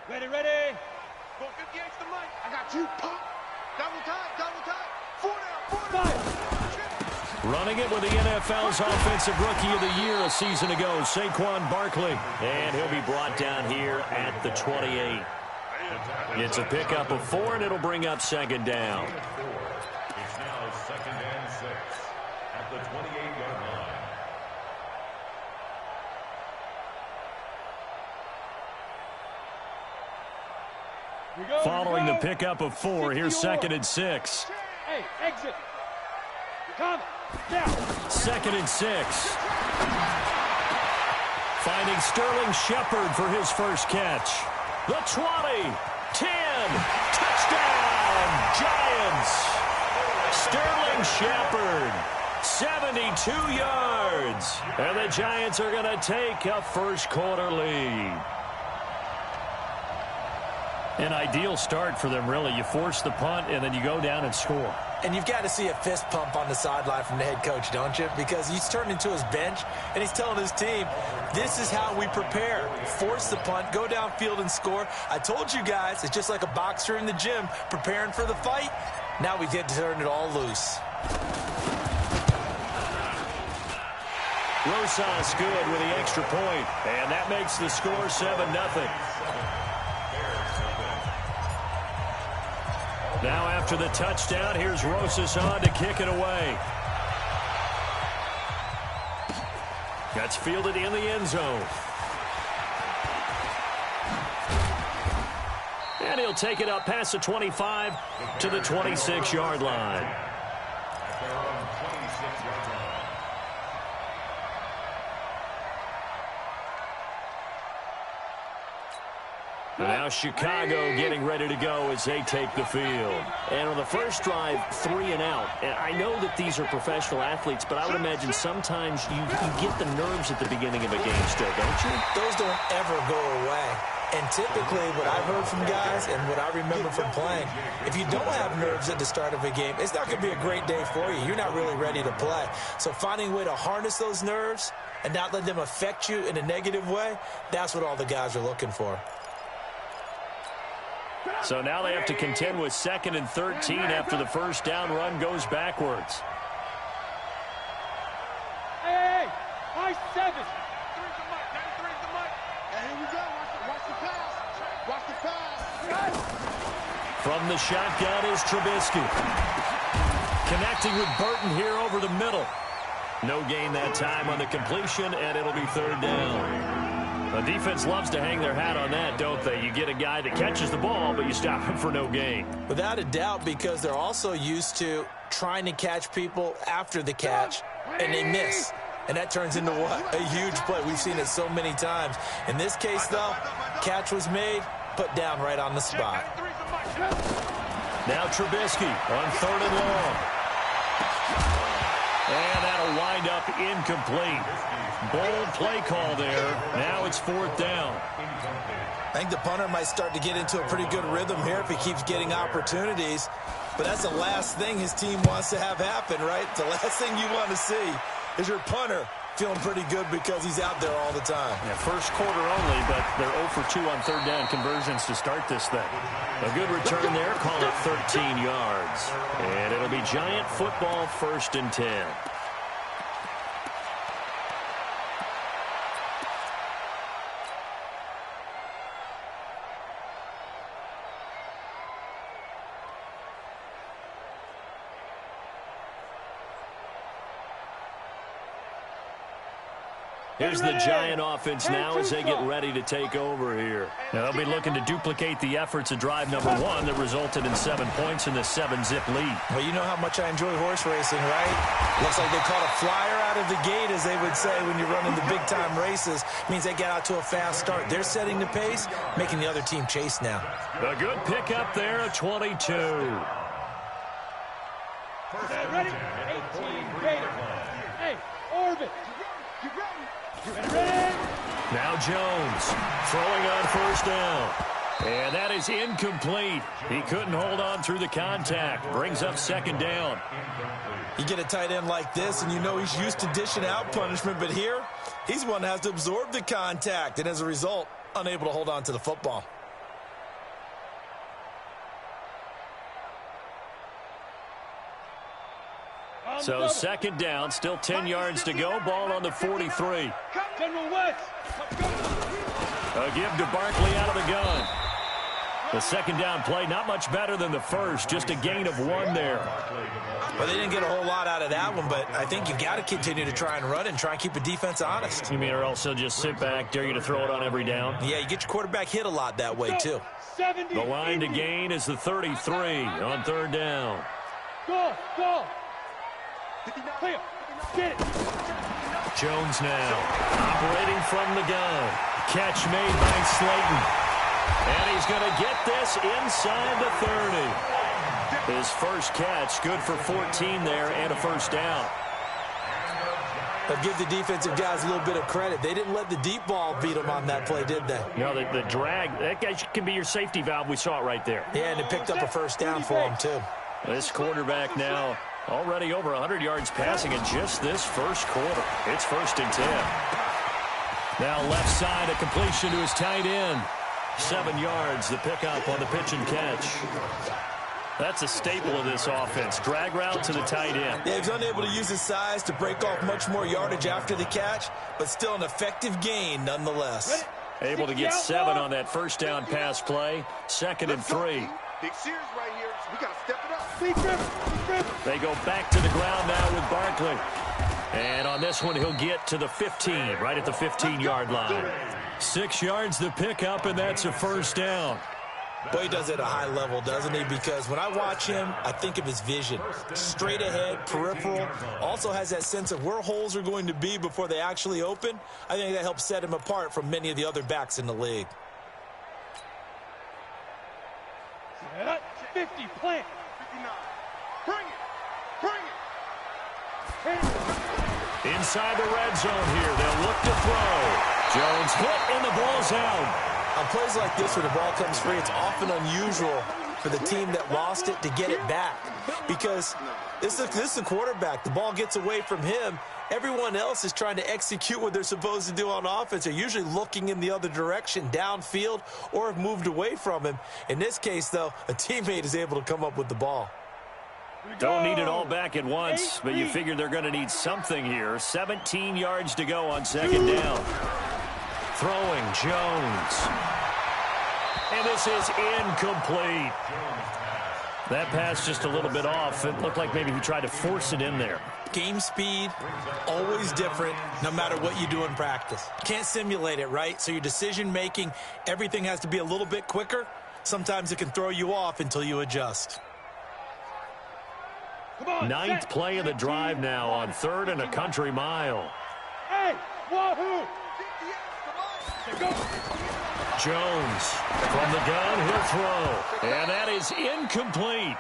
Ready, ready. 458's the mic. I got you. Pop. Double time. 4 down. Running it with the NFL's Offensive Rookie of the Year a season ago, Saquon Barkley. And he'll be brought down here at the 28. It's a pickup of 4, and it'll bring up second down. It's now 2nd and 6 at the 28-yard line. Following the pickup of 4, here's 2nd and 6. Hey, exit. Come down. 2nd and 6. Finding Sterling Shepard for his first catch. The 20, 10, touchdown, Giants. Sterling Shepard, 72 yards. And the Giants are going to take a first quarter lead. An ideal start for them, really. You force the punt, and then you go down and score. And you've got to see a fist pump on the sideline from the head coach, don't you? Because he's turned into his bench, and he's telling his team, this is how we prepare. Force the punt, go downfield and score. I told you guys, it's just like a boxer in the gym preparing for the fight. Now we get to turn it all loose. Rosas good with the extra point, and that makes the score 7-0. Now after the touchdown, here's Rosas on to kick it away. That's fielded in the end zone. And he'll take it up past the 25 to the 26-yard line. Now Chicago getting ready to go as they take the field. And on the first drive, 3 and out. And I know that these are professional athletes, but I would imagine sometimes you get the nerves at the beginning of a game still, don't you? Those don't ever go away. And typically what I've heard from guys and what I remember from playing, if you don't have nerves at the start of a game, it's not going to be a great day for you. You're not really ready to play. So finding a way to harness those nerves and not let them affect you in a negative way, that's what all the guys are looking for. So now they have to contend with 2nd and 13 after the first down run goes backwards. Hey, high 7. 93's the mic. 93's the mic. And here we go. Watch the pass. Watch the pass. From the shotgun is Trubisky. Connecting with Burton here over the middle. No gain that time on the completion, and it'll be 3rd down. The defense loves to hang their hat on that, don't they? You get a guy that catches the ball, but you stop him for no gain. Without a doubt, because they're also used to trying to catch people after the catch, and they miss. And that turns into what? A huge play. We've seen it so many times. In this case, though, catch was made, put down right on the spot. Now Trubisky on 3rd and long. And that'll wind up incomplete. Bold play call there. Now it's 4th down. I think the punter might start to get into a pretty good rhythm here if he keeps getting opportunities. But that's the last thing his team wants to have happen, right? The last thing you want to see is your punter feeling pretty good because he's out there all the time. Yeah, first quarter only, but they're 0 for 2 on 3rd down conversions to start this thing. A good return there, call it 13 yards. And it'll be Giant football 1st and 10. Here's the Giant offense now as they get ready to take over here. Now they'll be looking to duplicate the efforts of drive number 1 that resulted in 7 points in the 7-zip lead. Well, you know how much I enjoy horse racing, right? Looks like they caught a flyer out of the gate, as they would say when you're running the big-time races. Means they get out to a fast start. They're setting the pace, making the other team chase now. A good pickup there at 22. Ready? 18, greater. Hey, orbit. You ready? Now Jones throwing on 1st down. And that is incomplete. He couldn't hold on through the contact. Brings up 2nd down. You get a tight end like this, and you know he's used to dishing out punishment. But here, he's one that has to absorb the contact. And as a result, unable to hold on to the football. So second down, still 10 yards to go. Ball on the 43. General West. A give to Barkley out of the gun. The second down play, not much better than the first, just a gain of 1 there. Well, they didn't get a whole lot out of that one, but I think you've got to continue to try and run and try and keep the defense honest. You mean, or else they'll just sit back, dare you to throw it on every down? Yeah, you get your quarterback hit a lot that way, too. The line to gain is the 33 on third down. Go. Clear. Get it. Jones now operating from the gun. Catch made by Slayton. And he's going to get this inside the 30. His first catch, good for 14 there and a first down. But give the defensive guys a little bit of credit. They didn't let the deep ball beat them on that play, did they? No, the drag, that guy can be your safety valve. We saw it right there. Yeah, and it picked up a first down for him, too. This quarterback now already over 100 yards passing in just this first quarter. It's 1st and 10. Now left side, a completion to his tight end. 7 yards, the pickup on the pitch and catch. That's a staple of this offense. Drag route to the tight end. Yeah, he's unable to use his size to break off much more yardage after the catch, but still an effective gain nonetheless. Able to get 7 on that first down pass play. 2nd and 3. Big series right here, so we got to step it up. They go back to the ground now with Barkley. And on this one, he'll get to the 15, right at the 15-yard line. 6 yards the pickup, and that's a first down. Boy, he does it at a high level, doesn't he? Because when I watch him, I think of his vision. Straight ahead, peripheral. Also has that sense of where holes are going to be before they actually open. I think that helps set him apart from many of the other backs in the league. 50, plant. 59. Bring it. Inside the red zone here, they'll look to throw. Jones hit, and the ball's out. On plays like this where the ball comes free, it's often unusual for the team that lost it to get it back. Because this is the quarterback. The ball gets away from him. Everyone else is trying to execute what they're supposed to do on offense. They're usually looking in the other direction, downfield, or have moved away from him. In this case, though, a teammate is able to come up with the ball. Don't need it all back at once, but you figure they're going to need something here. 17 yards to go on second down. Throwing Jones. And this is incomplete. That pass just a little bit off. It looked like maybe he tried to force it in there. Game speed, always different, no matter what you do in practice. Can't simulate it, right? So your decision-making, everything has to be a little bit quicker. Sometimes it can throw you off until you adjust. 9th play of the drive now on 3rd and a country mile. Hey, wahoo! Jones from the gun, he'll throw. And that is incomplete.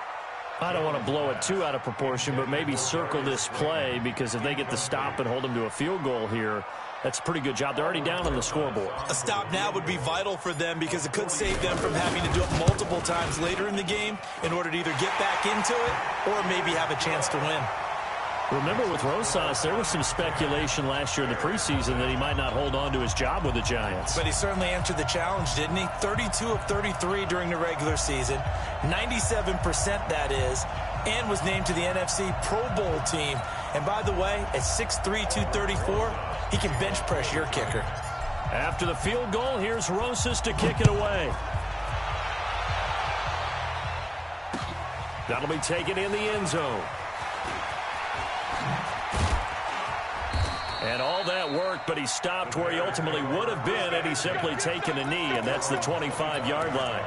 I don't want to blow it too out of proportion, but maybe circle this play, because if they get the stop and hold them to a field goal here, that's a pretty good job. They're already down on the scoreboard. A stop now would be vital for them, because it could save them from having to do it multiple times later in the game in order to either get back into it or maybe have a chance to win. Remember, with Rosas, there was some speculation last year in the preseason that he might not hold on to his job with the Giants. But he certainly answered the challenge, didn't he? 32 of 33 during the regular season, 97% that is, and was named to the NFC Pro Bowl team. And by the way, at 6'3", 234, he can bench press your kicker. After the field goal, here's Rosas to kick it away. That'll be taken in the end zone. And all that worked, but he stopped where he ultimately would have been had he simply taken a knee, and that's the 25-yard line.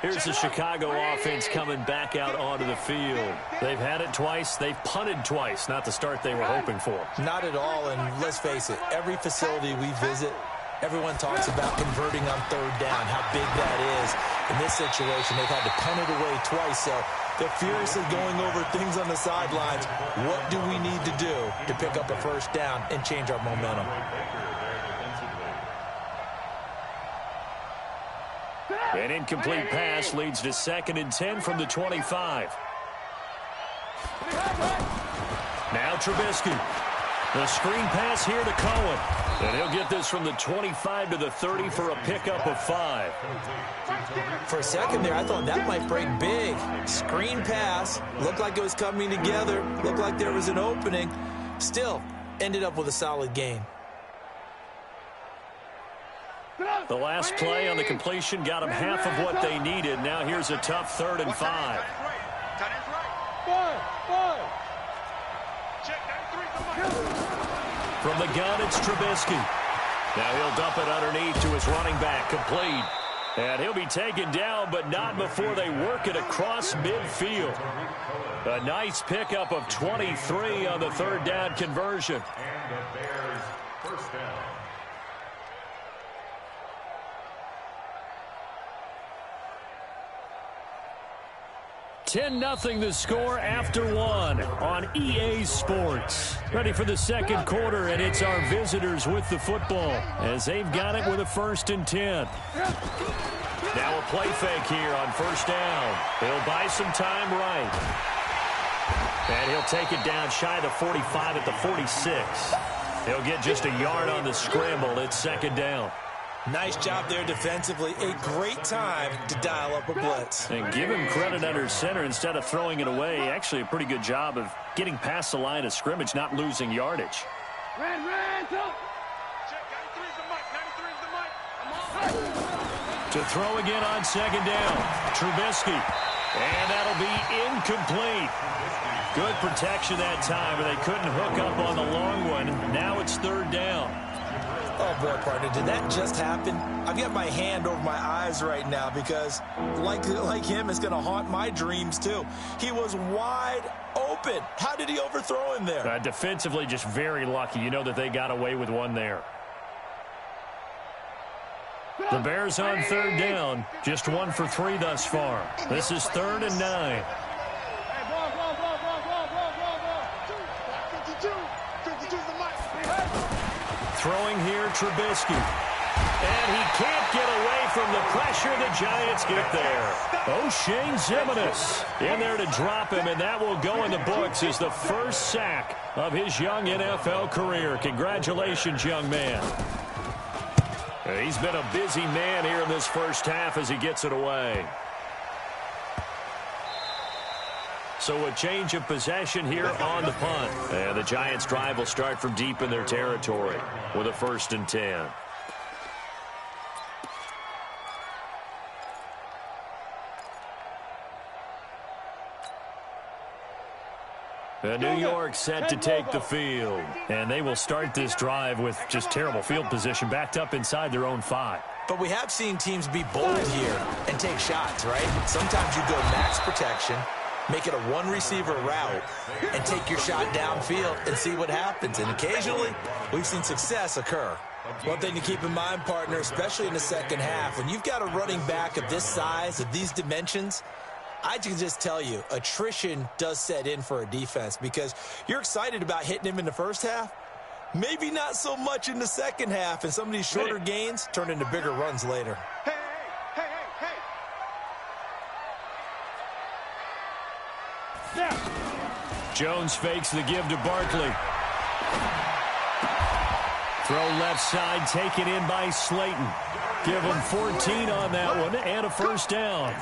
Here's the Chicago offense coming back out onto the field. They've had it twice. They've punted twice. Not the start they were hoping for. Not at all, and let's face it, every facility we visit, everyone talks about converting on 3rd down, how big that is. In this situation, they've had to punt it away twice, so they're furiously going over things on the sidelines. What do we need to do to pick up a first down and change our momentum? An incomplete pass leads to 2nd and 10 from the 25. Now Trubisky. The screen pass here to Cohen. And he'll get this from the 25 to the 30 for a pickup of 5. For a second there, I thought that might break big. Screen pass. Looked like it was coming together. Looked like there was an opening. Still, ended up with a solid gain. The last play on the completion got them half of what they needed. Now here's a tough 3rd and 5. From the gun, it's Trubisky. Now he'll dump it underneath to his running back, complete. And he'll be taken down, but not before they work it across midfield. A nice pickup of 23 on the 3rd down conversion. And the Bears first down. 10-0 the score after 1 on EA Sports. Ready for the second quarter, and it's our visitors with the football as they've got it with a 1st and 10. Now a play fake here on 1st down. He'll buy some time right. And he'll take it down shy of the 45 at the 46. He'll get just a yard on the scramble. It's 2nd down. Nice job there defensively. A great time to dial up a blitz. And give him credit under center instead of throwing it away. Actually a pretty good job of getting past the line of scrimmage, not losing yardage. Ran, talk. Check, 93's the mic. 93's the mic. I'm on. To throw again on 2nd down. Trubisky. And that'll be incomplete. Good protection that time, but they couldn't hook up on the long one. Now it's 3rd down. Oh, boy, partner, did that just happen? I've got my hand over my eyes right now because, like him, it's going to haunt my dreams, too. He was wide open. How did he overthrow him there? Defensively, just very lucky. You know that they got away with one there. The Bears on 3rd down. Just 1 for 3 thus far. This is 3rd and 9. Throwing here, Trubisky. And he can't get away from the pressure. The Giants get there. O'Shane Zimenez in there to drop him, and that will go in the books as the first sack of his young NFL career. Congratulations, young man. He's been a busy man here in this first half as he gets it away. So a change of possession here on the punt. And the Giants' drive will start from deep in their territory with a 1st and 10. New York set to take the field. And they will start this drive with just terrible field position, backed up inside their own 5. But we have seen teams be bold here and take shots, right? Sometimes you go max protection, make it a 1-receiver route, and take your shot downfield and see what happens. And occasionally, we've seen success occur. One thing to keep in mind, partner, especially in the second half, when you've got a running back of this size, of these dimensions, I can just tell you, attrition does set in for a defense because you're excited about hitting him in the first half, maybe not so much in the second half, and some of these shorter gains turn into bigger runs later. Hey. Jones fakes the give to Barkley. Throw left side, taken in by Slayton. Give him 14 on that one and a 1st down.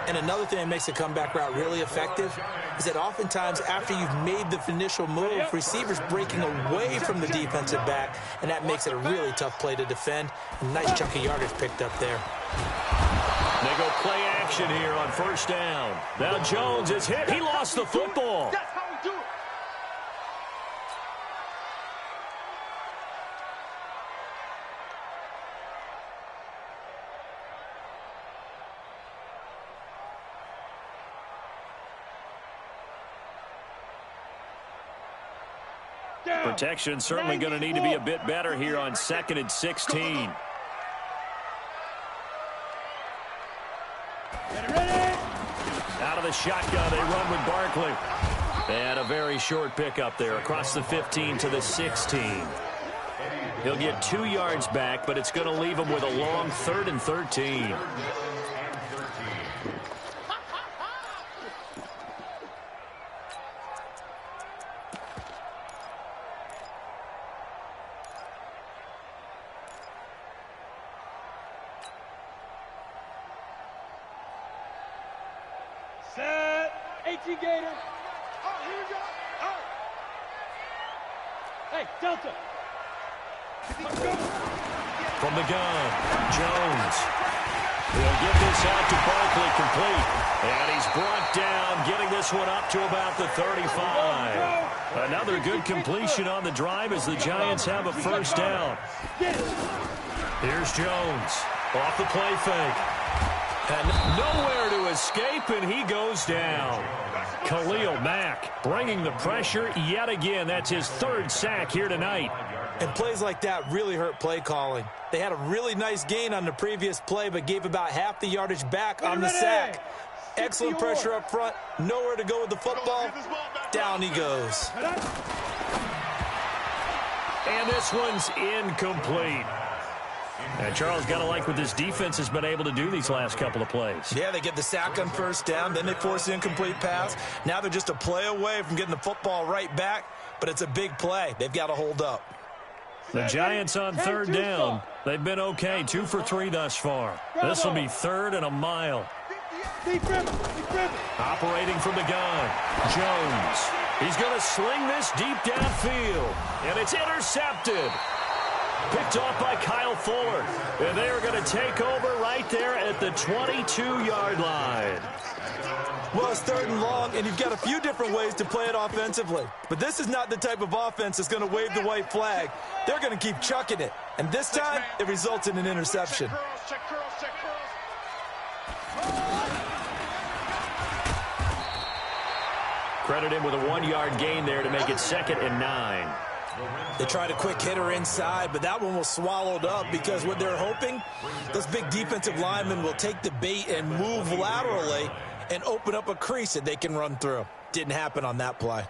And another thing that makes the comeback route really effective is that oftentimes after you've made the initial move, receivers breaking away from the defensive back, and that makes it a really tough play to defend. A nice chunk of yardage picked up there. They go play action here on 1st down. Now Jones is hit. He lost the football. That's how we do it. Protection certainly going to need to be a bit better here on 2nd and 16. Out of the shotgun, they run with Barkley. And a very short pickup there across the 15 to the 16. He'll get 2 yards back, but it's going to leave him with a long 3rd and 13. Set. 18 Gator. Oh, here we go. Oh. Hey, Delta. From the gun, Jones. He'll get this out to Barkley complete. And he's brought down, getting this one up to about the 35. Another good completion on the drive as the Giants have a first down. Here's Jones. Off the play fake. And nowhere to escape, and he goes down. Khalil Mack bringing the pressure yet again. That's his third sack here tonight. And plays like that really hurt play calling. They had a really nice gain on the previous play, but gave about half the yardage back on the sack. Excellent pressure up front. Nowhere to go with the football. Down he goes. And this one's incomplete. And Charles, got to like what this defense has been able to do these last couple of plays. Yeah, they get the sack on first down, then they force the incomplete pass. Now they're just a play away from getting the football right back, but it's a big play. They've got to hold up. The Giants on third down. They've been okay, 2 for 3 thus far. This will be third and a mile. Operating from the gun, Jones. He's going to sling this deep downfield, and it's intercepted. Picked off by Kyle Fuller. And they are going to take over right there at the 22-yard line. Well, it's third and long, and you've got a few different ways to play it offensively. But this is not the type of offense that's going to wave the white flag. They're going to keep chucking it. And this time, it results in an interception. Credit him with a 1-yard gain there to make it 2nd and 9. They tried a quick hitter inside, but that one was swallowed up because what they're hoping, those big defensive linemen will take the bait and move laterally and open up a crease that they can run through. Didn't happen on that play.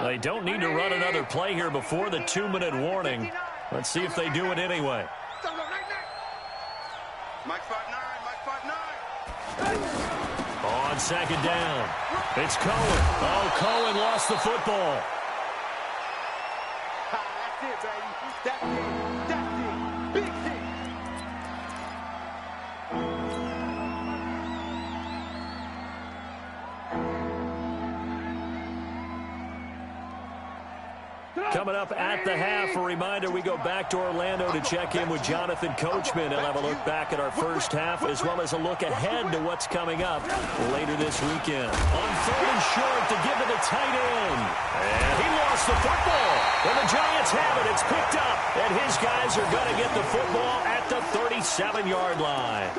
They don't need to run another play here before the 2-minute warning. Let's see if they do it anyway. Mike 5'9", Mike 5'9". On 2nd down, it's Cohen. Oh, Cohen lost the football. That's it, baby. That's it. That's it. Big hit. Coming up at the half, a reminder, we go back to Orlando to check in with Jonathan Coachman. He'll have a look back at our first half as well as a look ahead to what's coming up later this weekend. On 3rd and short to give to the tight end. And he lost the football. And the Giants have it. It's picked up. And his guys are going to get the football at the 37-yard line.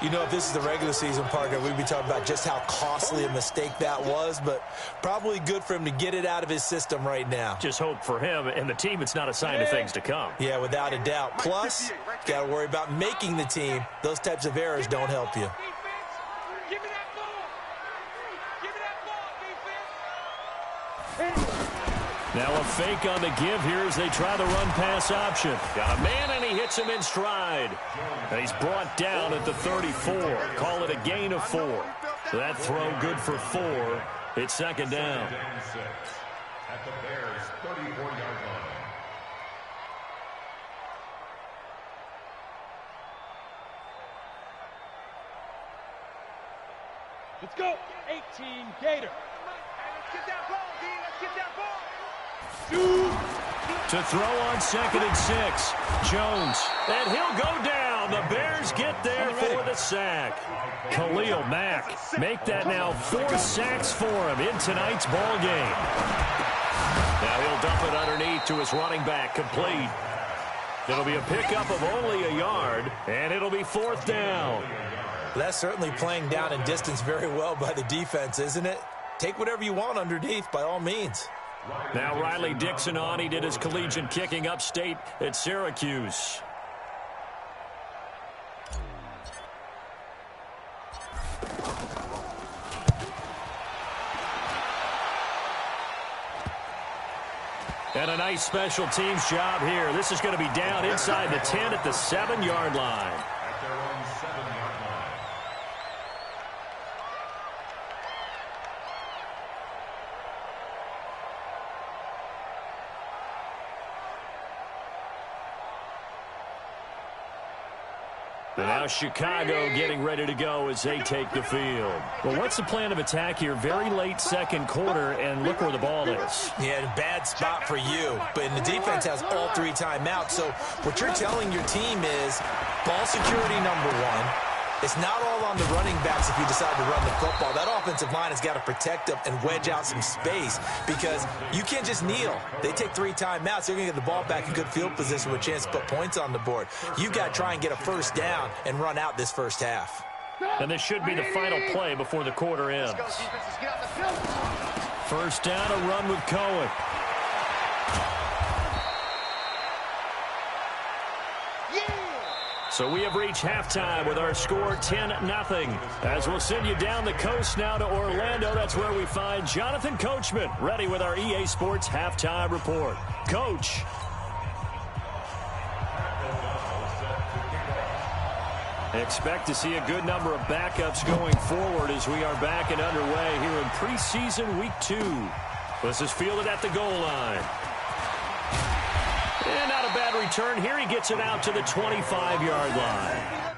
You know, if this is the regular season, partner, we'd be talking about just how costly a mistake that was, but probably good for him to get it out of his system right now. Just hope for him and the team it's not a sign of things to come. Yeah, without a doubt. Plus, got to worry about making the team. Those types of errors don't help you. Give me that ball. Give me that ball, defense. Now a fake on the give here as they try the run-pass option. Got a man, and he hits him in stride. And he's brought down at the 34. Call it a gain of 4. That throw good for 4. It's 2nd down. At the Bears' 34-yard line. Let's go. 18 Gator. Let's get that ball, D. Let's get that ball. To throw on 2nd and 6. Jones. And he'll go down. The Bears get there for the sack. Khalil Mack make that now 4 sacks for him in tonight's ball game. Now he'll dump it underneath to his running back, complete. It'll be a pickup of only a yard, and it'll be 4th down. That's certainly playing down in distance very well by the defense, isn't it? Take whatever you want underneath, by all means. Now Riley Dixon on. He did his collegiate kicking upstate at Syracuse. And a nice special teams job here. This is going to be down inside the 10 at the 7-yard line. At their own 7-yard line. And now Chicago getting ready to go as they take the field. Well, what's the plan of attack here? Very late second quarter, and look where the ball is. Yeah, bad spot for you. But the defense has all 3 timeouts. So what you're telling your team is ball security number 1. It's not all on the running backs if you decide to run the football. That offensive line has got to protect them and wedge out some space because you can't just kneel. They take 3 timeouts. They're going to get the ball back in good field position with a chance to put points on the board. You've got to try and get a first down and run out this first half. And this should be the final play before the quarter ends. First down, a run with Cohen. So we have reached halftime with our score 10-0. As we'll send you down the coast now to Orlando, that's where we find Jonathan Coachman, ready with our EA Sports halftime report. Coach. Expect to see a good number of backups going forward as we are back and underway here in preseason week 2. This is fielded at the goal line. And not a bad return. Here he gets it out to the 25-yard line.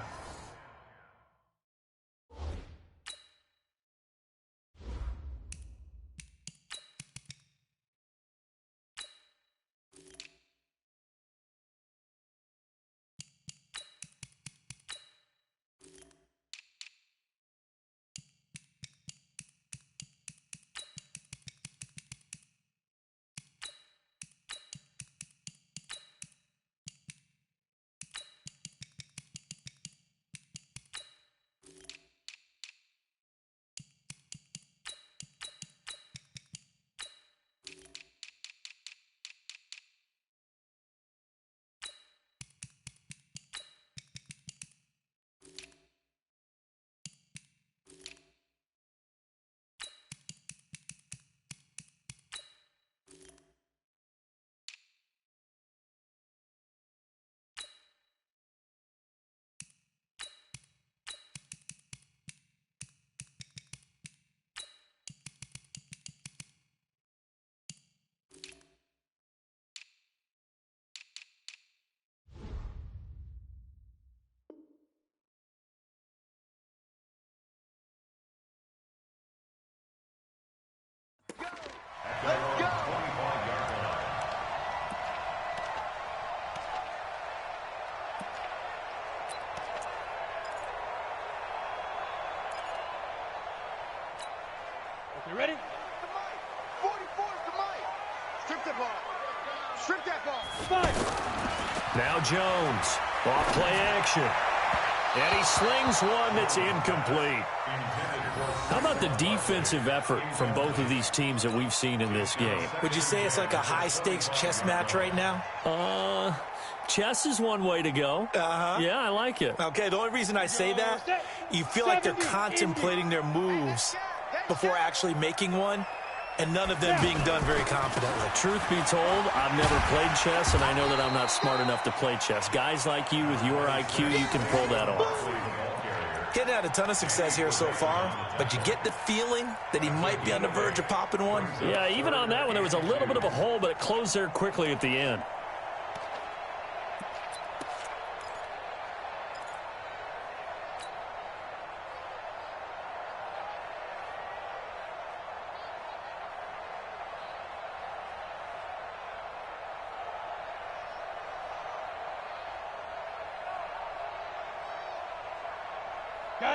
You ready? 44's the mic. Strip that ball. Strip that ball. Five. Now Jones. Off play action. And he slings one that's incomplete. How about the defensive effort from both of these teams that we've seen in this game? Would you say it's like a high-stakes chess match right now? Chess is one way to go. Yeah, I like it. Okay, the only reason I say that, you feel like they're contemplating their moves before actually making one, and none of them being done very confidently. Truth be told, I've never played chess, and I know that I'm not smart enough to play chess. Guys like you with your IQ, you can pull that off. Getting had a ton of success here so far, but you get the feeling that he might be on the verge of popping one. Yeah, even on that one, there was a little bit of a hole, but it closed there quickly at the end.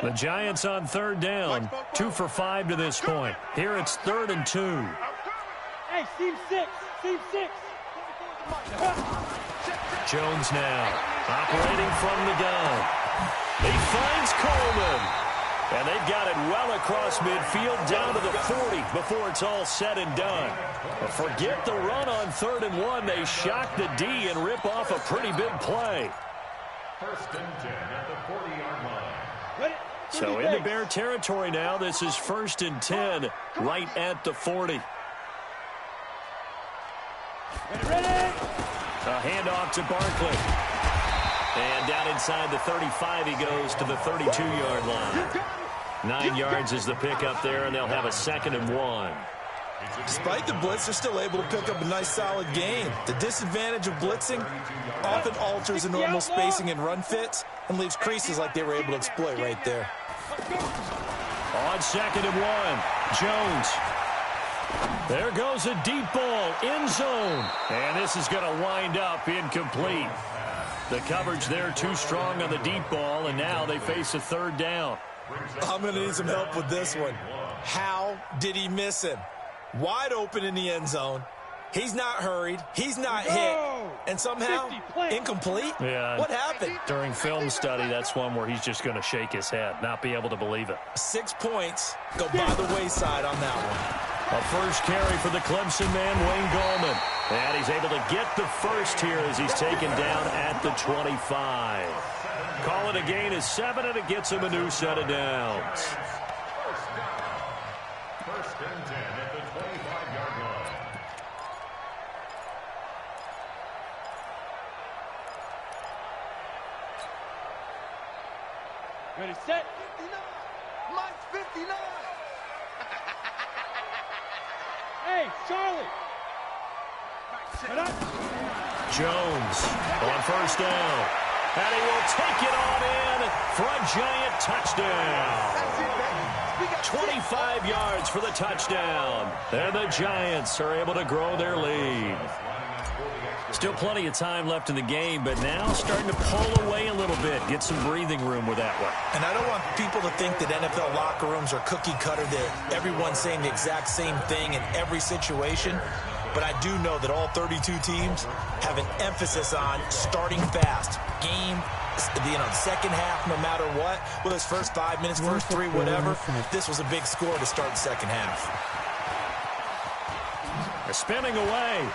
The Giants on third down, 2 for 5 to this point. Here it's 3rd and 2. Hey, seam 6. Seam 6. Jones now operating from the gun. He finds Coleman. And they've got it well across midfield down to the 40 before it's all said and done. But forget the run on 3rd and 1. They shock the D and rip off a pretty big play. 1st and 10 at the 40-yard line. So into Bear territory now. This is 1st and 10 right at the 40. Ready? A handoff to Barkley. And down inside the 35, he goes to the 32-yard line. 9 yards is the pickup there, and they'll have a 2nd and 1. Despite the blitz, they're still able to pick up a nice, solid gain. The disadvantage of blitzing often alters the normal spacing and run fits and leaves creases like they were able to exploit right there. On 2nd and 1, Jones. There goes a deep ball, end zone. And this is going to wind up incomplete. The coverage there too strong on the deep ball, and now they face a 3rd down. I'm going to need some help with this one. How did he miss him? Wide open in the end zone. He's not hurried. He's not hit. And somehow, incomplete? Yeah. What happened? During film study, that's one where he's just going to shake his head, not be able to believe it. 6 points go by the wayside on that one. A first carry for the Clemson man, Wayne Gallman. And he's able to get the first here as he's taken down at the 25. Call it a gain of 7, and it gets him a new set of downs. First and 10 at the 25-yard line. Ready, set. 59. Mike's 59. Hey, Charlie. Set up. Jones on first down. And he will take it on in for a giant touchdown. That's it, baby. We got 25 yards for the touchdown. And the Giants are able to grow their lead. Still plenty of time left in the game, but now starting to pull away a little bit. Get some breathing room with that one. And I don't want people to think that NFL locker rooms are cookie cutter, that everyone's saying the exact same thing in every situation. But I do know that all 32 teams have an emphasis on starting fast. Game, second half, no matter what. Whether it's first 5 minutes, first 3, whatever. This was a big score to start the second half. They're spinning away.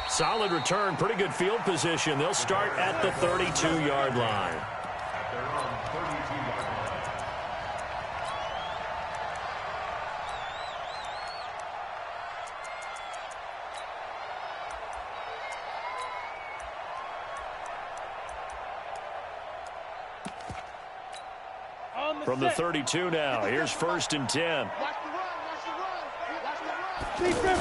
Solid return, pretty good field position. They'll start at the 32-yard line. From the 32 now, here's 1st and 10. Watch the run. Watch the run. Watch the run. Big grip.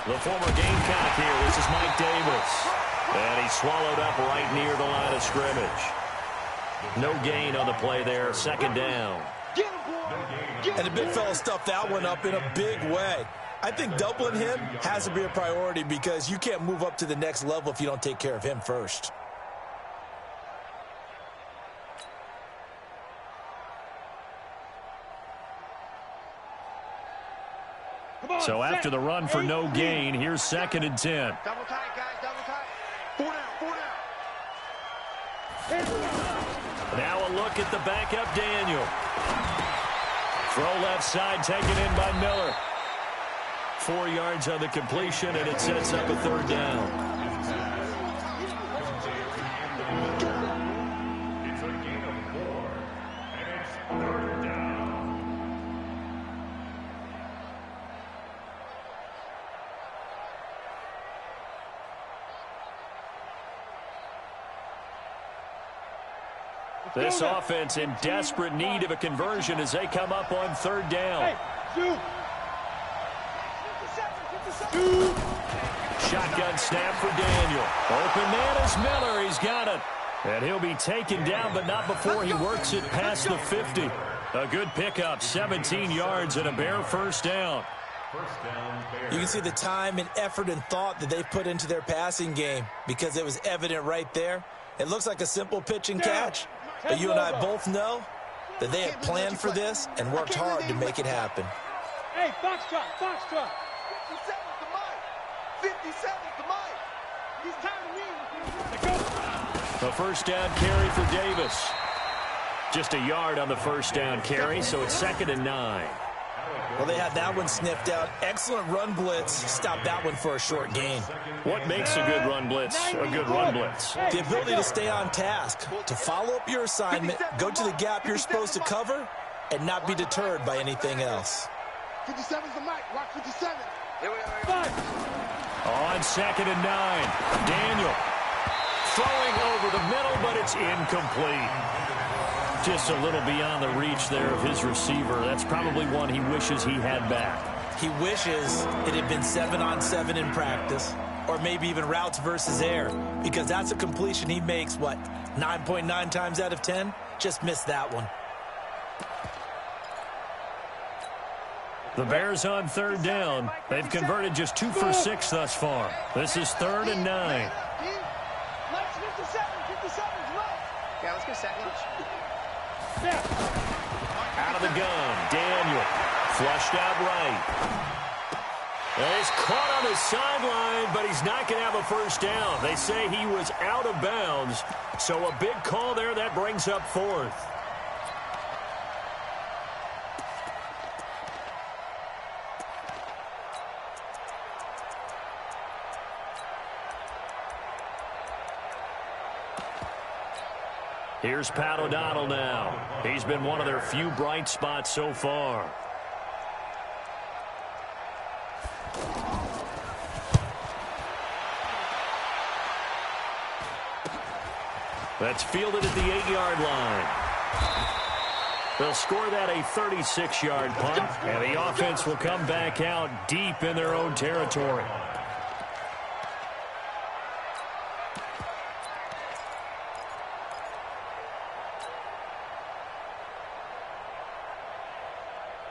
The former Gamecock here. This is Mike Davis. And he's swallowed up right near the line of scrimmage. No gain on the play there. 2nd down. Get him, boy. And the big fella stuffed that one up in a big way. I think doubling him has to be a priority because you can't move up to the next level if you don't take care of him first. So after the run for no gain, here's 2nd and 10. Double tight, guys. Double tight. 4 down. 4 down. Now a look at the backup, Daniel. Throw left side taken in by Miller. 4 yards on the completion, and it sets up a 3rd down. It's a gain of 4, and it's 3rd down. This offense in desperate need of a conversion as they come up on 3rd down. Hey, shoot. Shoot. Shotgun snap for Daniel. Open man is Miller. He's got it. And he'll be taken down, but not before he works it past the 50. A good pickup, 17 yards and a bare 1st down. You can see the time and effort and thought that they've put into their passing game because it was evident right there. It looks like a simple pitch and catch. But you and I both know that they had planned for this and worked hard to make it happen. Hey, foxtrot, foxtrot. 57's the mic. 57's the mic. He's time to win. A 1st down carry for Davis. Just a yard on the 1st down carry, so it's 2nd and 9. Well, they had that one sniffed out. Excellent run blitz. Stopped that one for a short gain. What makes a good run blitz a good run blitz? The ability to stay on task, to follow up your assignment, go to the gap you're supposed to cover, and not be deterred by anything else. 57's the mic. Watch 57. Here we are. On 2nd and 9, Daniel throwing over the middle, but it's incomplete. just a little beyond the reach there of his receiver. That's probably one he wishes he had back. He wishes it had been 7-on-7 in practice, or maybe even routes versus air, because that's a completion he makes, what, 9.9 times out of 10? Just missed that one. The Bears on third down. They've converted just 2 for 6 thus far. This is 3rd and 9. Let's 57's right. Yeah, let's get second. Out of the gun, Daniel. Flushed out right. And he's caught on the sideline, but he's not going to have a first down. They say he was out of bounds, so a big call there. That brings up 4th. Here's Pat O'Donnell now. He's been one of their few bright spots so far. That's fielded at the 8-yard line. They'll score that a 36-yard punt, and the offense will come back out deep in their own territory.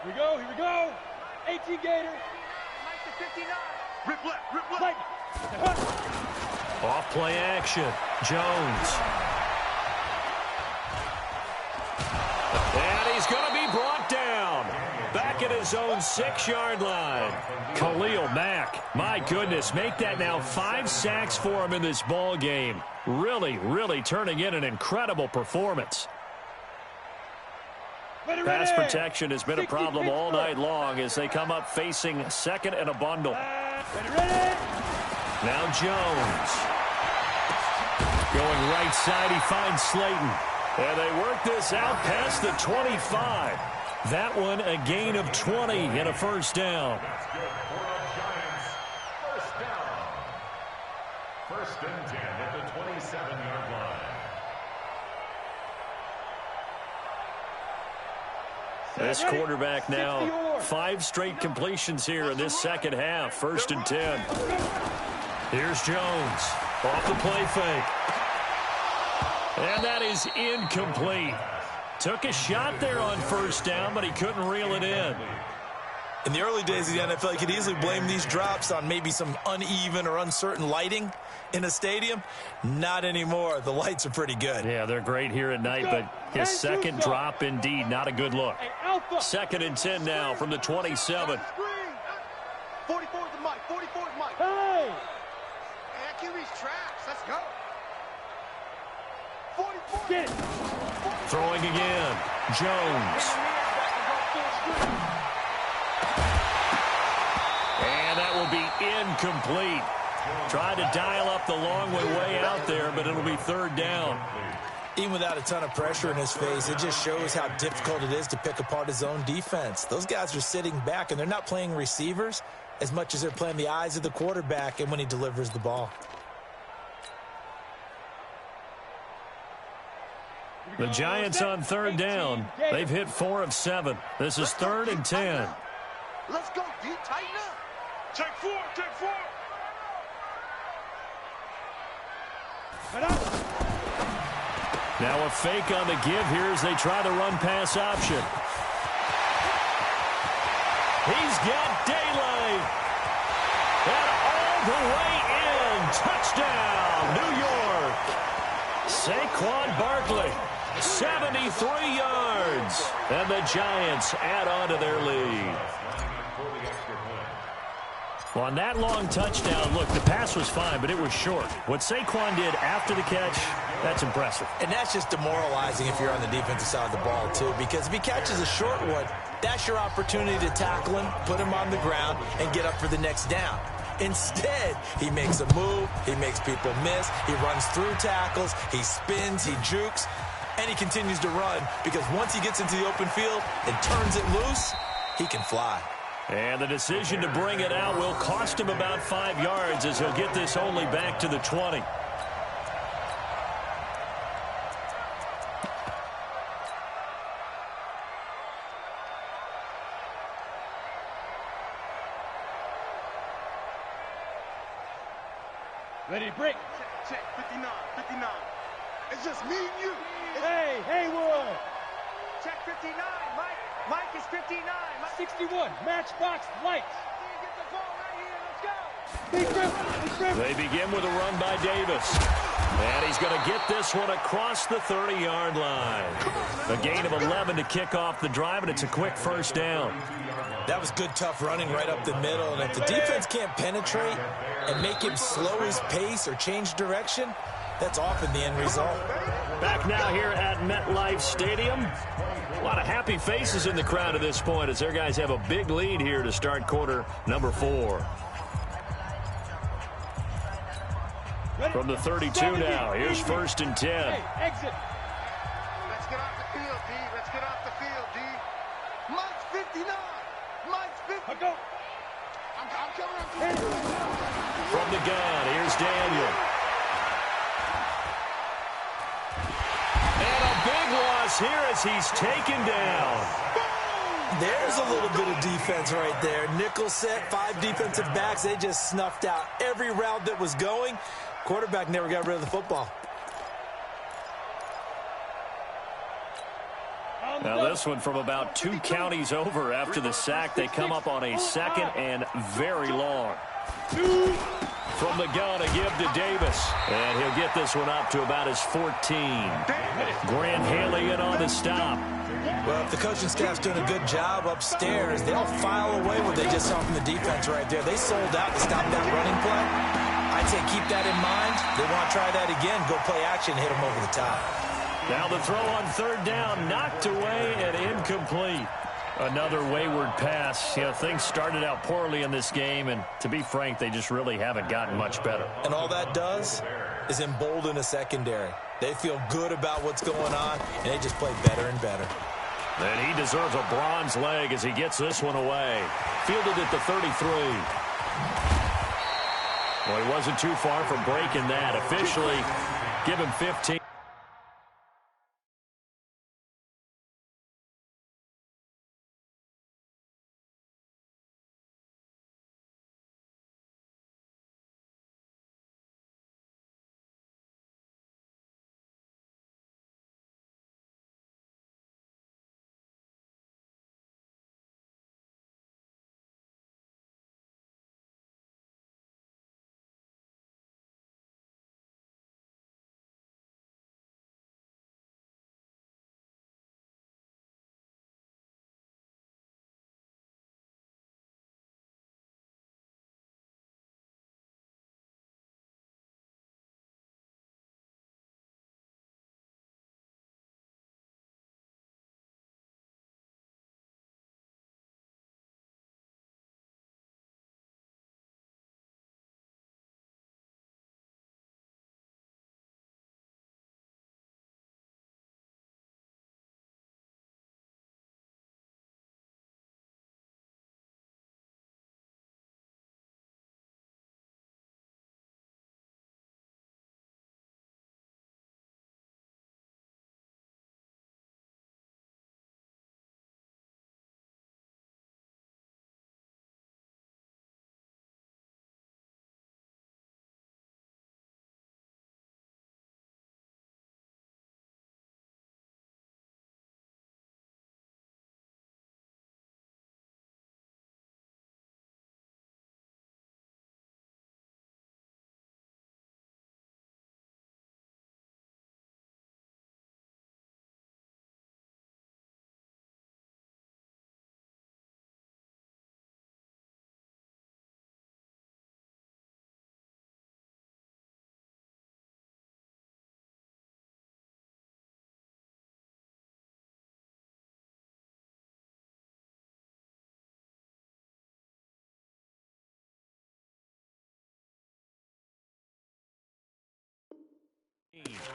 Here we go. 18 Gator. 59. Rip left. Right. Off play action. Jones. And he's going to be brought down. Back at his own 6-yard line. Khalil Mack. My goodness, make that now 5 sacks for him in this ball game. Really turning in an incredible performance. Pass protection has been a problem all night long as they come up facing 2nd and a bundle. Now Jones. Going right side, he finds Slayton. And they work this out past the 25. That one a gain of 20 and a first down. That's good for the Giants. First down. 1st and 10 at the 27-yard line. This quarterback now 5 straight completions here in this second half. 1st and 10. Here's Jones off the play fake. And that is incomplete. Took a shot there on first down, but he couldn't reel it in. In the early days of the NFL, you could easily blame these drops on maybe some uneven or uncertain lighting in a stadium. Not anymore. The lights are pretty good. Yeah, they're great here at night, but his second drop, indeed, not a good look. 2nd and 10 now from the 27. 44's the mic. 44's mic. Hey! QB's trash. Let's go. 44. Get it. Throwing again. Jones. And that will be incomplete. Tried to dial up the long way out there, but it'll be 3rd down. Even without a ton of pressure in his face, it just shows how difficult it is to pick apart his own defense. Those guys are sitting back, and they're not playing receivers as much as they're playing the eyes of the quarterback and when he delivers the ball. The Giants on 3rd down. They've hit 4 of 7. This is 3rd and 10. Let's go, D. Tighten up. Take 4. Now a fake on the give here as they try the run-pass option. He's got daylight. And all the way in. Touchdown, New York. Saquon Barkley, 73 yards. And the Giants add on to their lead. Well, on that long touchdown, look, the pass was fine, but it was short. What Saquon did after the catch, that's impressive. And that's just demoralizing if you're on the defensive side of the ball, too, because if he catches a short one, that's your opportunity to tackle him, put him on the ground, and get up for the next down. Instead, he makes a move, he makes people miss, he runs through tackles, he spins, he jukes, and he continues to run because once he gets into the open field and turns it loose, he can fly. And the decision to bring it out will cost him about 5 yards as he'll get this only back to the 20. Ready to break. Check, 59, 59. It's just me and you. Hey, Haywood. Check 59, Mike. Mike is 59. 61, matchbox lights. Get the ball right here. Let's go. Big grip. They begin with a run by Davis. And he's going to get this one across the 30-yard line. A gain of 11 to kick off the drive, and it's a quick first down. That was good, tough running right up the middle. And if the defense can't penetrate and make him slow his pace or change direction, that's often the end result. Back now here at MetLife Stadium. A lot of happy faces in the crowd at this point as their guys have a big lead here to start quarter number 4. From the 32 now, here's 1st and 10. Hey, exit. Let's get off the field, D. Let's get off the field, D. Mike's 59. Mike's 50. I'll go. I'm coming up. From the gun, here's Daniel. And a big loss here as he's taken down. There's a little bit of defense right there. Nickel set, 5 defensive backs. They just snuffed out every route that was going. Quarterback never got rid of the football. Now this one from about 2 counties over after the sack. They come up on a 2nd and very long. From the gun, a give to Davis. And he'll get this one up to about his 14. Grant Haley in on the stop. Well, if the coaching staff's doing a good job upstairs, they'll file away what they just saw from the defense right there. They sold out to stop that running play. I'd say keep that in mind. They want to try that again, go play action, hit them over the top. Now the throw on 3rd down, knocked away and incomplete. Another wayward pass. You know, things started out poorly in this game, and to be frank, they just really haven't gotten much better. And all that does is embolden a secondary. They feel good about what's going on, and they just play better and better. And he deserves a bronze leg as he gets this one away. Fielded at the 33. Well, he wasn't too far from breaking that. Officially, give him 15.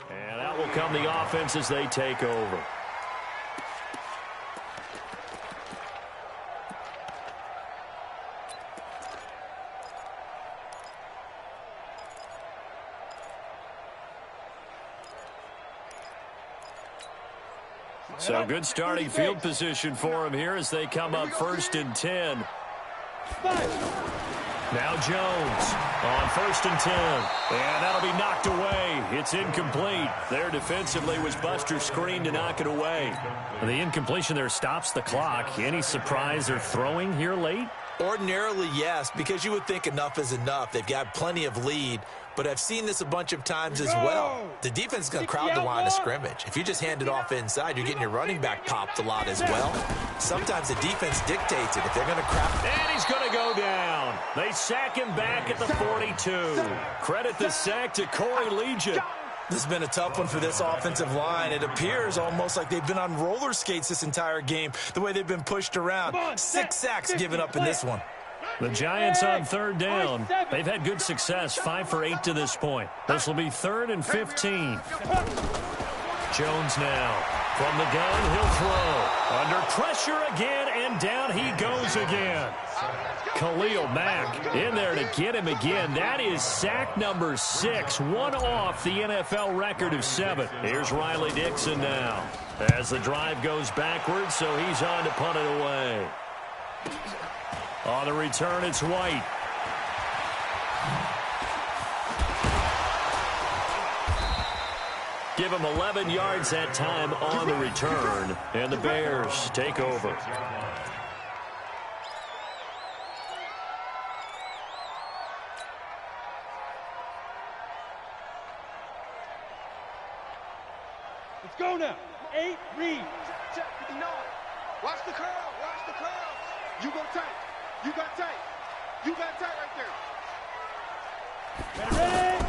And out will come the offense as they take over. So good starting field position for him here as they come up 1st and 10. Now Jones on 1st and 10. And that'll be knocked away. It's incomplete. There defensively was Buster screen to knock it away. The incompletion there stops the clock. Any surprise they're throwing here late? Ordinarily, yes, because you would think enough is enough. They've got plenty of lead, but I've seen this a bunch of times as well. The defense is going to crowd the line of scrimmage. If you just hand it off inside, you're getting your running back popped a lot as well. Sometimes the defense dictates it. If they're going to crowd... And he's going to go down. They sack him back at the 42. Credit the sack to Corey Legion. This has been a tough one for this offensive line. It appears almost like they've been on roller skates this entire game, the way they've been pushed around. 6 sacks given up in this one. The Giants on 3rd down. They've had good success, 5 for 8 to this point. This will be 3rd and 15. Jones now. From the gun, he'll throw. Under pressure again, and down he goes again. Khalil Mack in there to get him again. That is sack number 6, one off the NFL record of 7. Here's Riley Dixon now. As the drive goes backwards, so he's on to punt it away. On the return, it's White. Give him 11 yards that time on the return, and the Bears take over. Let's go now. 8, read. Check 59. Watch the curl. Watch the curl. You go tight. You got tight. You got tight right there. Ready?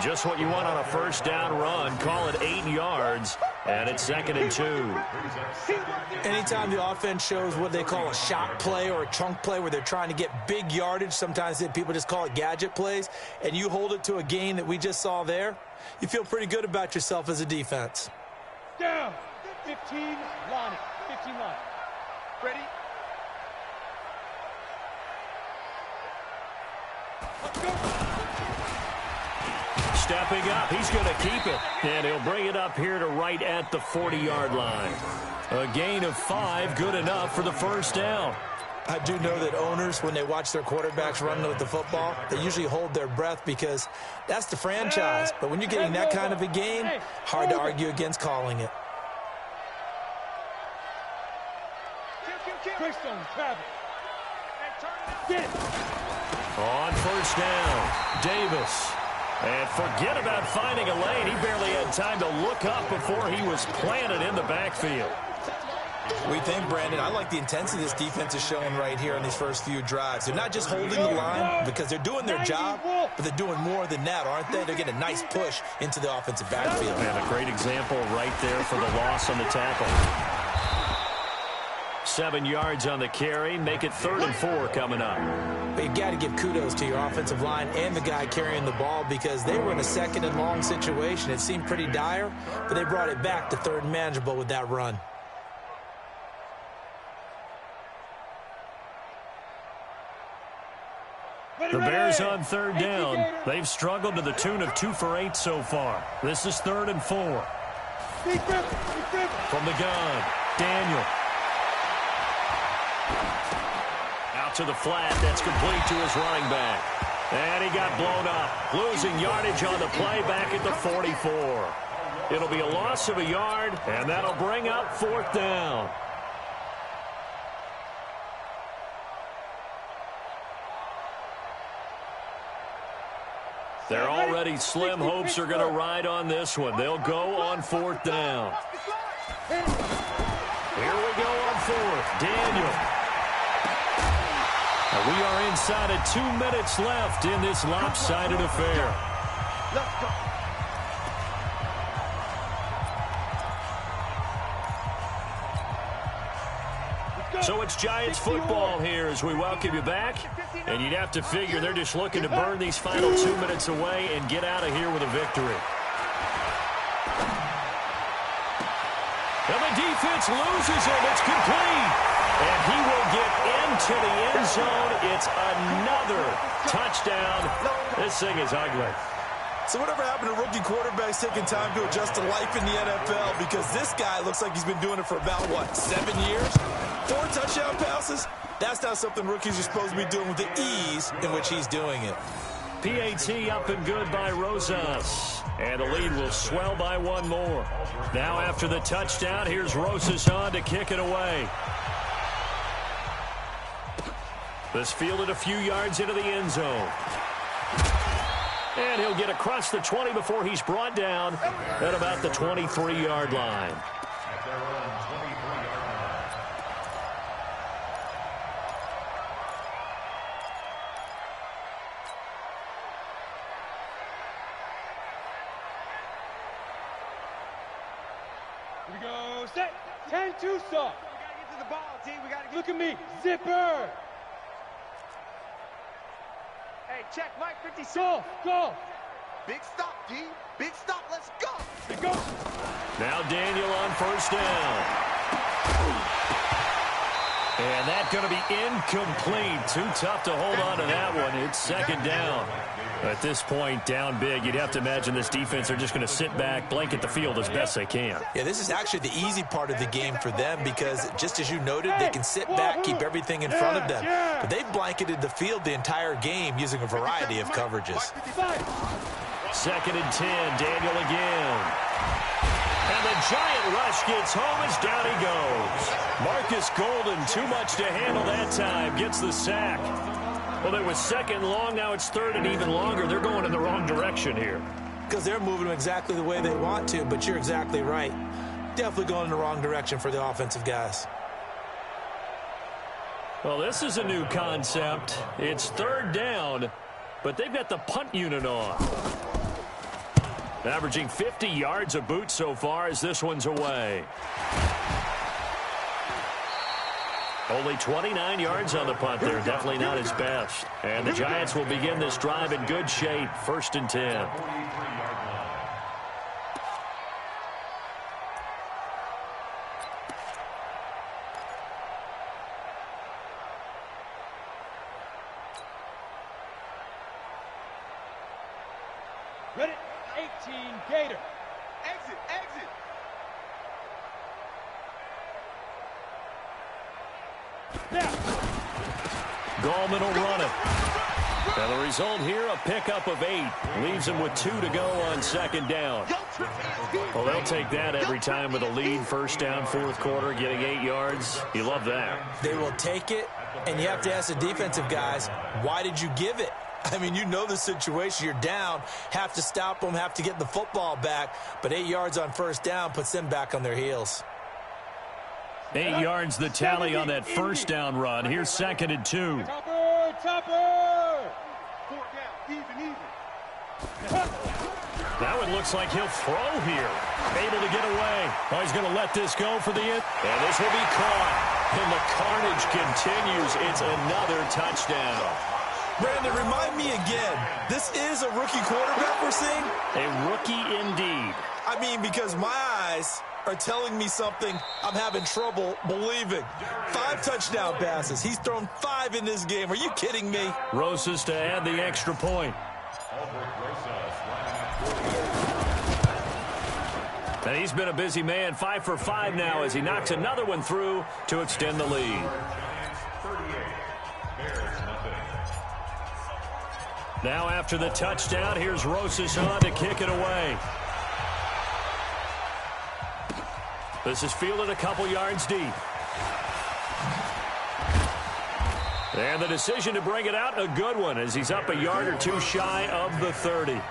Just what you want on a 1st down run. Call it 8 yards, and it's 2nd and 2. Anytime the offense shows what they call a shot play or a chunk play where they're trying to get big yardage, sometimes people just call it gadget plays, and you hold it to a gain that we just saw there, you feel pretty good about yourself as a defense. Down. 15, line it. 15 line. Ready? Let's go. Stepping up, he's going to keep it, and he'll bring it up here to right at the 40-yard line. A gain of 5, good enough for the 1st down. I do know that owners, when they watch their quarterbacks run with the football, they usually hold their breath because that's the franchise. But when you're getting that kind of a game, hard to argue against calling it. Greystone, Travis. Get it. On 1st down, Davis. And forget about finding a lane. He barely had time to look up before he was planted in the backfield. We think, Brandon, I like the intensity this defense is showing right here in these first few drives. They're not just holding the line because they're doing their job, but they're doing more than that, aren't they? They're getting a nice push into the offensive backfield. And a great example right there for the loss on the tackle. 7 yards on the carry. Make it 3rd and 4 coming up. But you've got to give kudos to your offensive line and the guy carrying the ball because they were in a 2nd and long situation. It seemed pretty dire, but they brought it back to 3rd and manageable with that run. The Bears on 3rd down. They've struggled to the tune of 2 for 8 so far. This is 3rd and 4. From the gun, Daniel. Out to the flat. That's complete to his running back. And he got blown up. Losing yardage on the play back at the 44. It'll be a loss of a yard, and that'll bring up 4th down. They're already slim hopes are going to ride on this one. They'll go on 4th down. Here we go on 4th. Daniel. And we are inside of 2 minutes left in this lopsided affair. Let's go. So it's Giants football here as we welcome you back. And you'd have to figure they're just looking to burn these final 2 minutes away and get out of here with a victory. And the defense loses him. It's complete. And he will get into the end zone. It's another touchdown. This thing is ugly. So whatever happened to rookie quarterbacks taking time to adjust to life in the NFL? Because this guy looks like he's been doing it for about, what, 7 years? 4 touchdown passes? That's not something rookies are supposed to be doing with the ease in which he's doing it. PAT up and good by Rosas. And the lead will swell by 1 more. Now after the touchdown, here's Rosas on to kick it away. This fielded a few yards into the end zone. And he'll get across the 20 before he's brought down at about the 23-yard line. At their own 23-yard line. Here we go. Set. 10-2 stop. We gotta get to the ball, T. We gotta get. Look at me. Zipper. Hey, check, Mike, 56. Go. Big stop, D. Big stop. Let's go. Let's go. Now Daniel on first down. And that's going to be incomplete. Too tough to hold on to that one. It's second down. At this point, down big, you'd have to imagine this defense are just going to sit back, blanket the field as best they can. Yeah, this is actually the easy part of the game for them because, just as you noted, they can sit back, keep everything in front of them. But they've blanketed the field the entire game using a variety of coverages. Second and 10, Daniel again. And the giant rush gets home as down he goes. Marcus Golden, too much to handle that time, gets the sack. Well, it was second long, now it's third and even longer. They're going in the wrong direction here. Because they're moving them exactly the way they want to, but you're exactly right. Definitely going in the wrong direction for the offensive guys. Well, this is a new concept. It's third down, but they've got the punt unit on. Averaging 50 yards a boot so far as this one's away. Only 29 yards on the punt there. Definitely not his best. And the Giants will begin this drive in good shape. First and 10. Ready? 18 Gator. Exit. Now. Gallman will run it. And the result here, a pickup of 8. Leaves him with 2 to go on second down. Well, they'll take that every time with a lead. First down, fourth quarter, getting 8 yards. You love that. They will take it, and you have to ask the defensive guys, why did you give it? I mean, you know the situation. You're down, have to stop them, have to get the football back. But 8 yards on first down puts them back on their heels. 8 yards the tally on that first down run. Here's second and 2. Topper. 4 down. Even. That one looks like he'll throw here. Able to get away. Oh, he's going to let this go for the end. And this will be caught. And the carnage continues. It's another touchdown. Brandon, remind me again, this is a rookie quarterback we're seeing? A rookie indeed. I mean, because my eyes are telling me something I'm having trouble believing. 5 touchdown passes. He's thrown 5 in this game. Are you kidding me? Rosas to add the extra point. And he's been a busy man. 5 for 5 now as he knocks another one through to extend the lead. Now after the touchdown, here's Rosas on to kick it away. This is fielded a couple yards deep. And the decision to bring it out, a good one, as he's up a yard or 2 shy of the 30.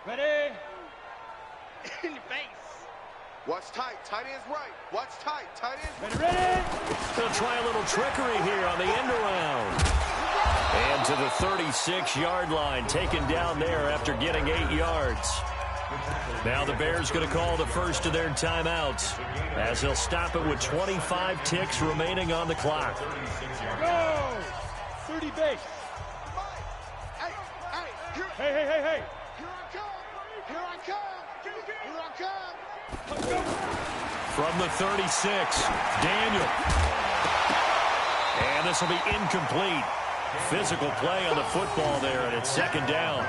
Ready? In your face. Watch tight. Tight end's right. Watch tight. Tight end's Ready? They'll try a little trickery here on the end around. And to the 36-yard line, taken down there after getting 8 yards. Now the Bears going to call the first of their timeouts as they'll stop it with 25 ticks remaining on the clock. Go! 30 base. Hey, hey, hey, hey. Here I come. Here I come. Here I come. From the 36, Daniel. And this will be incomplete. Physical play on the football there, and it's second down.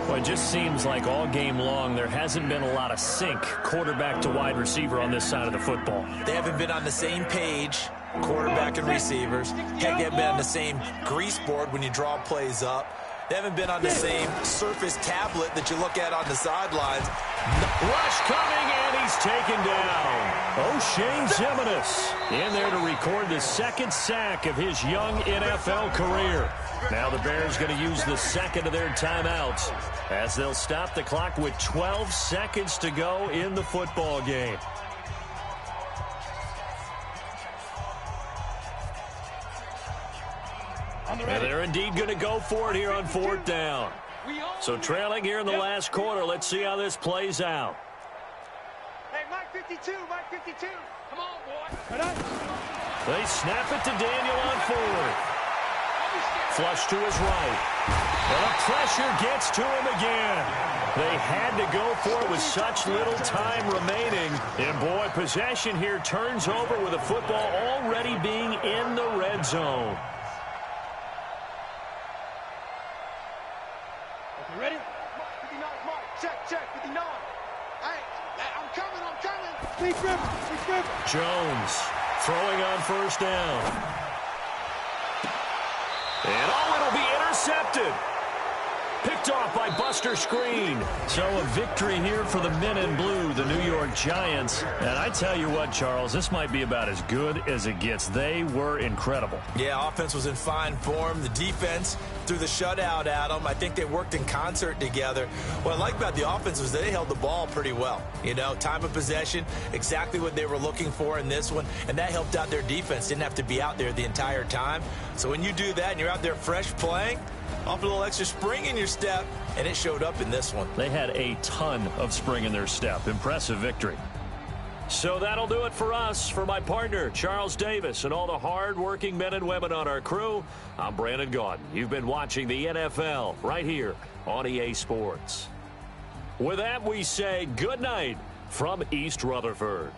Well, it just seems like all game long there hasn't been a lot of sync quarterback to wide receiver on this side of the football. They haven't been on the same page, quarterback and receivers. Heck, they haven't been on the same grease board when you draw plays up. They haven't been on the same surface tablet that you look at on the sidelines. Rush coming, and he's taken down. O'Shane Ximines in there to record the second sack of his young NFL career. Now the Bears going to use the second of their timeouts as they'll stop the clock with 12 seconds to go in the football game. And they're indeed going to go for it here on fourth down. So trailing here in the last quarter, let's see how this plays out. Hey, Mike 52, Mike 52. Come on, boy. They snap it to Daniel on forward. Flush to his right. And the pressure gets to him again. They had to go for it with such little time remaining. And, boy, possession here turns over with the football already being in the red zone. You ready? 59, Mark. Check, 59. Hey, I'm coming. Please grip. Jones throwing on first down. And it'll be intercepted. Picked off by Buster Skrine. So a victory here for the men in blue, the New York Giants. And I tell you what, Charles, this might be about as good as it gets. They were incredible. Yeah, offense was in fine form. The defense threw the shutout at them. I think they worked in concert together. What I like about the offense was they held the ball pretty well. You know, time of possession, exactly what they were looking for in this one. And that helped out their defense. Didn't have to be out there the entire time. So when you do that and you're out there fresh playing, off a little extra spring in your step, and it showed up in this one. They had a ton of spring in their step. Impressive victory. So that'll do it for us. For my partner, Charles Davis, and all the hard-working men and women on our crew, I'm Brandon Gaudin. You've been watching the NFL right here on EA Sports. With that, we say good night from East Rutherford.